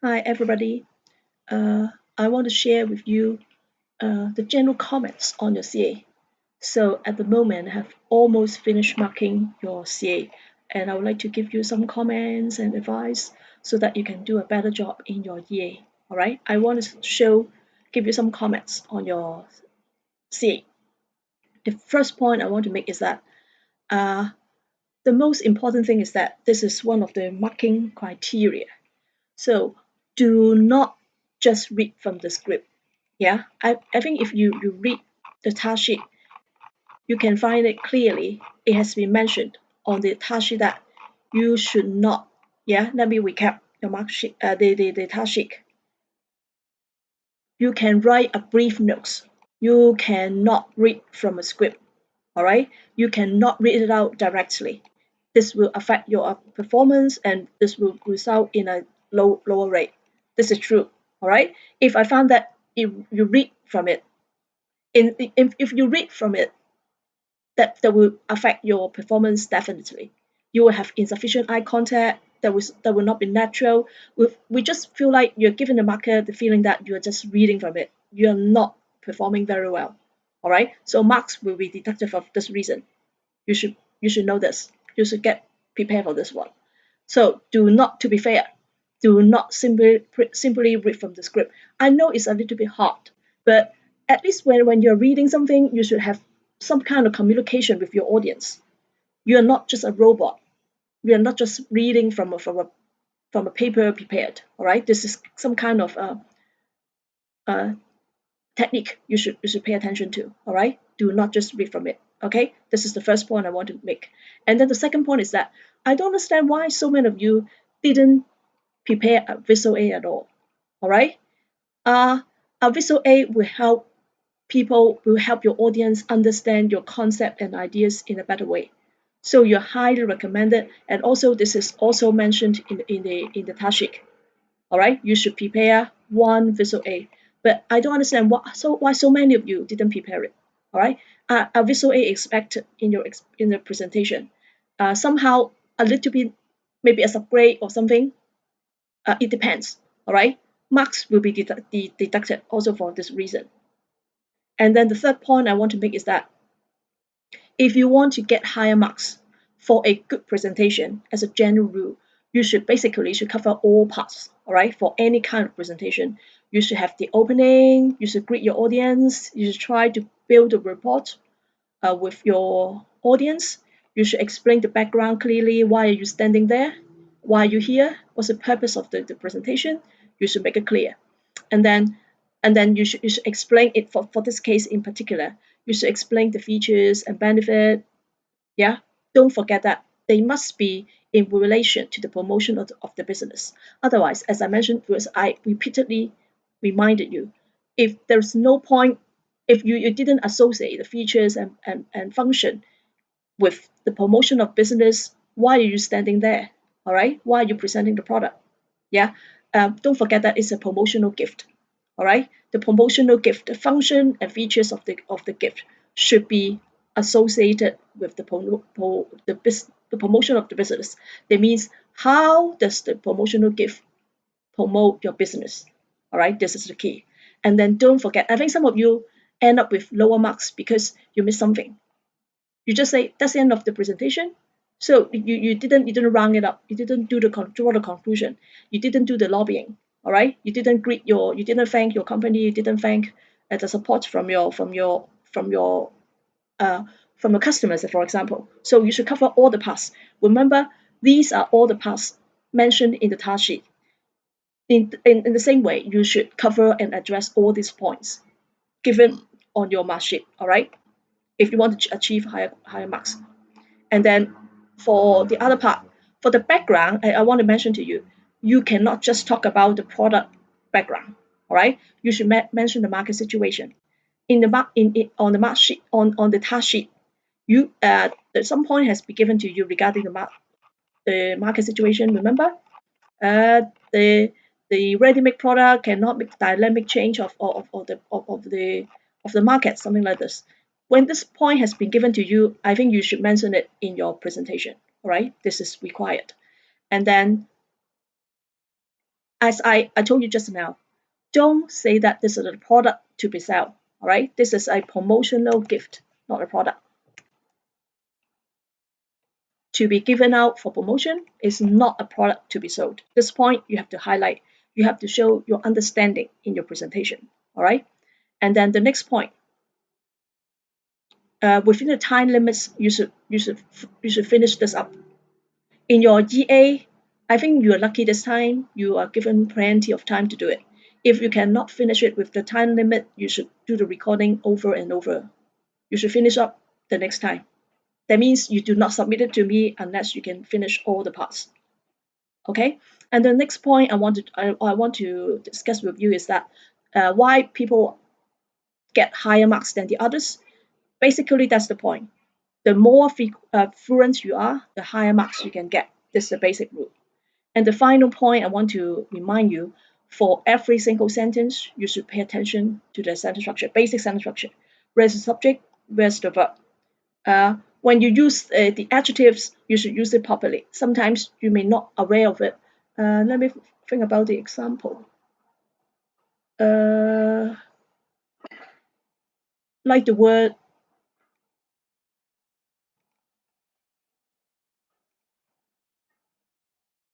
Hi, everybody. I want to share with you the general comments on your CA. So at the moment, I have almost finished marking your CA, and I would like to give you some comments and advice so that you can do a better job in your EA. All right. I want to give you some comments on your CA. The first point I want to make is that uh, the most important thing is that this is one of the marking criteria. So do not just read from the script. Yeah, I think if you read the task sheet, you can find it clearly. It has been mentioned on the task sheet that you should not. Yeah, let me recap the mark sheet, the task sheet. You can write a brief notes. You cannot read from a script. All right, you cannot read it out directly. This will affect your performance and this will result in a lower rate. This is true. All right. If I found that if you read from it, if you read from it, that will affect your performance definitely. You will have insufficient eye contact. That will not be natural. We just feel like you're giving the marker the feeling that you're just reading from it. You're not performing very well. All right. So marks will be deducted for this reason. You should know this. You should get prepared for this one. So do not, to be fair, do not simply read from the script. I know it's a little bit hard, but at least when you're reading something, you should have some kind of communication with your audience. You are not just a robot. You are not just reading from a paper prepared. All right, this is some kind of uh, technique you should pay attention to. All right, do not just read from it. Okay, this is the first point I want to make. And then the second point is that I don't understand why so many of you didn't prepare a visual aid at all. All right, a visual aid will help your audience understand your concept and ideas in a better way. So you're highly recommended, and also this is also mentioned in the task sheet. All right, you should prepare one visual aid. But I don't understand why so many of you didn't prepare it. All right, a visual aid expected in the presentation. Somehow a little bit, maybe as a grade or something. It depends. All right, marks will be deducted also for this reason. And then the third point I want to make is that if you want to get higher marks for a good presentation, as a general rule, you should cover all parts. All right, for any kind of presentation, you should have the opening. You should greet your audience. You should try to build a rapport with your audience. You should explain the background clearly. Why are you standing there? Why are you here? What's the purpose of the presentation? You should make it clear. And then you should explain it for this case in particular. You should explain the features and benefit. Yeah, don't forget that they must be in relation to the promotion of the business. Otherwise, as I mentioned, because I repeatedly reminded you, if there's no point, if you didn't associate the features and function with the promotion of business, why are you standing there? All right, why are you presenting the product? Yeah, don't forget that it's a promotional gift. All right, the promotional gift, the function and features of the gift should be associated with the promotion of the business. That means, how does the promotional gift promote your business? All right, this is the key. And then don't forget, I think some of you end up with lower marks because you missed something. You just say that's the end of the presentation. So you didn't round it up. You didn't draw the conclusion. You didn't do the lobbying. All right. You didn't thank your company. You didn't thank the support uh, from your customers, for example. So you should cover all the parts. Remember, these are all the parts mentioned in the task sheet. In the same way, you should cover and address all these points given on your mark sheet. All right. If you want to achieve higher marks. And then for the other part, for the background, I want to mention to you, you cannot just talk about the product background. All right, you should mention the market situation. In the mark in on the mark sheet on the task sheet, you some point has been given to you regarding the market situation. Remember, uh, the ready-made product cannot make dynamic change of the market, something like this. When this point has been given to you, I think you should mention it in your presentation. All right, this is required. And then As I told you just now, don't say that this is a product to be sold. All right, this is a promotional gift, not a product. To be given out for promotion is not a product to be sold. This point you have to highlight. You have to show your understanding in your presentation. All right. And then the next point, within the time limits, you should finish this up. In your GA, I think you are lucky this time. You are given plenty of time to do it. If you cannot finish it with the time limit, you should do the recording over and over. You should finish up the next time. That means you do not submit it to me unless you can finish all the parts. Okay. And the next point I want to discuss with you is that why people get higher marks than the others. Basically, that's the point. The more fluent you are, the higher marks you can get. This is the basic rule. And the final point I want to remind you, for every single sentence, you should pay attention to the sentence structure, basic sentence structure. Where's the subject? Where's the verb? When you use the adjectives, you should use it properly. Sometimes you may not aware of it. Let me think about the example. Like the word